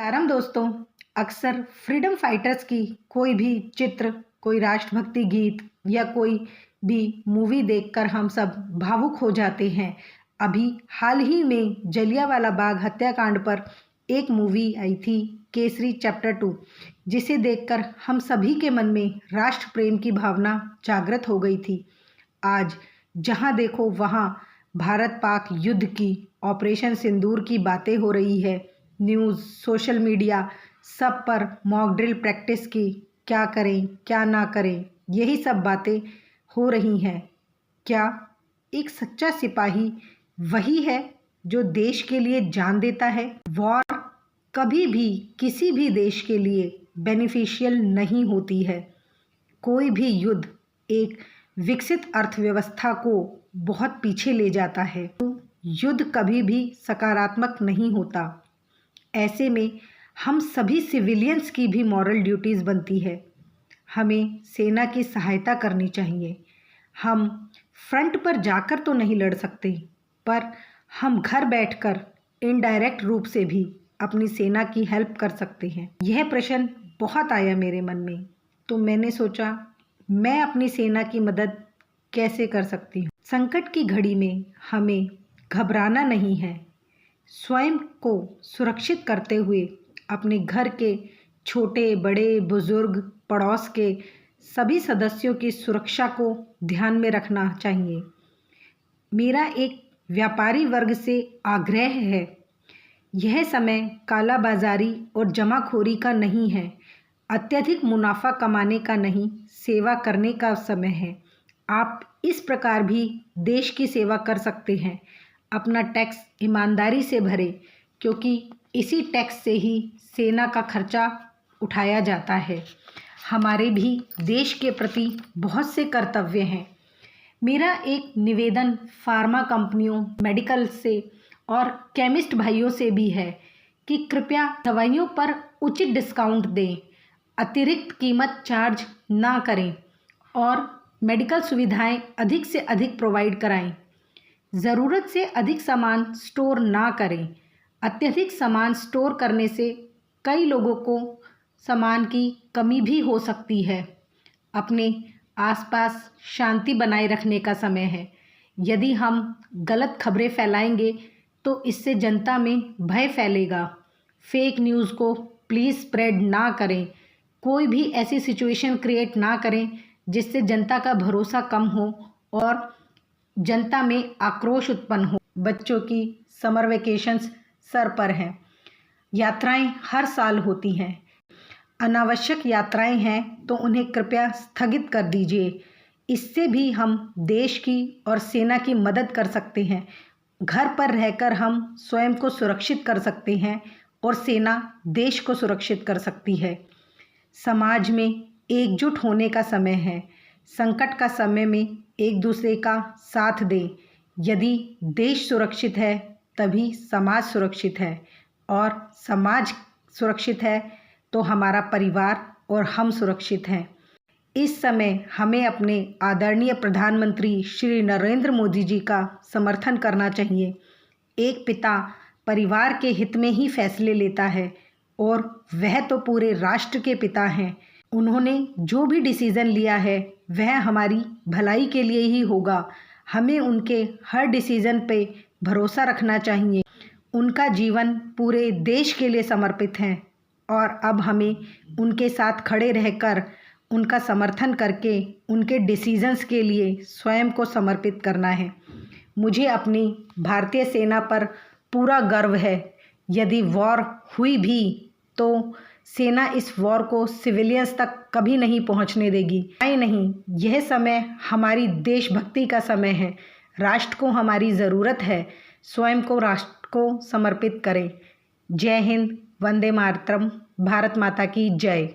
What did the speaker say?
नमस्कारम दोस्तों। अक्सर freedom fighters की कोई भी चित्र, कोई राष्ट्रभक्ति गीत या कोई भी मूवी देखकर हम सब भावुक हो जाते हैं। अभी हाल ही में जलियांवाला बाग हत्याकांड पर एक मूवी आई थी, केसरी चैप्टर 2, जिसे देखकर हम सभी के मन में राष्ट्र प्रेम की भावना जागृत हो गई थी। आज जहां देखो वहां भारत पाक युद्ध की, ऑपरेशन सिंदूर की बातें हो रही है। न्यूज़, सोशल मीडिया, सब पर मॉक ड्रिल प्रैक्टिस की, क्या करें क्या ना करें, यही सब बातें हो रही हैं। क्या एक सच्चा सिपाही वही है जो देश के लिए जान देता है? वॉर कभी भी किसी भी देश के लिए बेनिफिशियल नहीं होती है। कोई भी युद्ध एक विकसित अर्थव्यवस्था को बहुत पीछे ले जाता है। तो युद्ध कभी भी सकारात्मक नहीं होता। ऐसे में हम सभी सिविलियंस की भी मॉरल ड्यूटीज़ बनती है। हमें सेना की सहायता करनी चाहिए। हम फ्रंट पर जाकर तो नहीं लड़ सकते, पर हम घर बैठकर इनडायरेक्ट रूप से भी अपनी सेना की हेल्प कर सकते हैं। यह प्रश्न बहुत आया मेरे मन में, तो मैंने सोचा मैं अपनी सेना की मदद कैसे कर सकती हूँ। संकट की घड़ी में हमें घबराना नहीं है। स्वयं को सुरक्षित करते हुए अपने घर के छोटे बड़े बुजुर्ग, पड़ोस के सभी सदस्यों की सुरक्षा को ध्यान में रखना चाहिए। मेरा एक व्यापारी वर्ग से आग्रह है, यह समय कालाबाजारी और जमाखोरी का नहीं है, अत्यधिक मुनाफा कमाने का नहीं, सेवा करने का समय है। आप इस प्रकार भी देश की सेवा कर सकते हैं। अपना टैक्स ईमानदारी से भरें, क्योंकि इसी टैक्स से ही सेना का खर्चा उठाया जाता है। हमारे भी देश के प्रति बहुत से कर्तव्य हैं। मेरा एक निवेदन फार्मा कंपनियों, मेडिकल से और केमिस्ट भाइयों से भी है कि कृपया दवाइयों पर उचित डिस्काउंट दें, अतिरिक्त कीमत चार्ज ना करें और मेडिकल सुविधाएं अधिक से अधिक प्रोवाइड कराएं। ज़रूरत से अधिक सामान स्टोर ना करें। अत्यधिक सामान स्टोर करने से कई लोगों को सामान की कमी भी हो सकती है। अपने आसपास शांति बनाए रखने का समय है। यदि हम गलत खबरें फैलाएंगे तो इससे जनता में भय फैलेगा। फेक न्यूज़ को प्लीज़ स्प्रेड ना करें। कोई भी ऐसी सिचुएशन क्रिएट ना करें जिससे जनता का भरोसा कम हो और जनता में आक्रोश उत्पन्न हो। बच्चों की समर वेकेशंस सर पर हैं। यात्राएं हर साल होती हैं। अनावश्यक यात्राएं हैं तो उन्हें कृपया स्थगित कर दीजिए। इससे भी हम देश की और सेना की मदद कर सकते हैं। घर पर रहकर हम स्वयं को सुरक्षित कर सकते हैं और सेना देश को सुरक्षित कर सकती है। समाज में एकजुट होने का समय है। संकट का समय में एक दूसरे का साथ दें। यदि देश सुरक्षित है तभी समाज सुरक्षित है, और समाज सुरक्षित है तो हमारा परिवार और हम सुरक्षित हैं। इस समय हमें अपने आदरणीय प्रधानमंत्री श्री नरेंद्र मोदी जी का समर्थन करना चाहिए। एक पिता परिवार के हित में ही फैसले लेता है और वह तो पूरे राष्ट्र के पिता हैं। उन्होंने जो भी डिसीज़न लिया है वह हमारी भलाई के लिए ही होगा। हमें उनके हर डिसीज़न पे भरोसा रखना चाहिए। उनका जीवन पूरे देश के लिए समर्पित है और अब हमें उनके साथ खड़े रहकर उनका समर्थन करके उनके डिसीजंस के लिए स्वयं को समर्पित करना है। मुझे अपनी भारतीय सेना पर पूरा गर्व है। यदि वॉर हुई भी तो सेना इस वॉर को सिविलियंस तक कभी नहीं पहुंचने देगी। नहीं, यह समय हमारी देशभक्ति का समय है। राष्ट्र को हमारी ज़रूरत है। स्वयं को राष्ट्र को समर्पित करें। जय हिंद, वंदे मातरम, भारत माता की जय।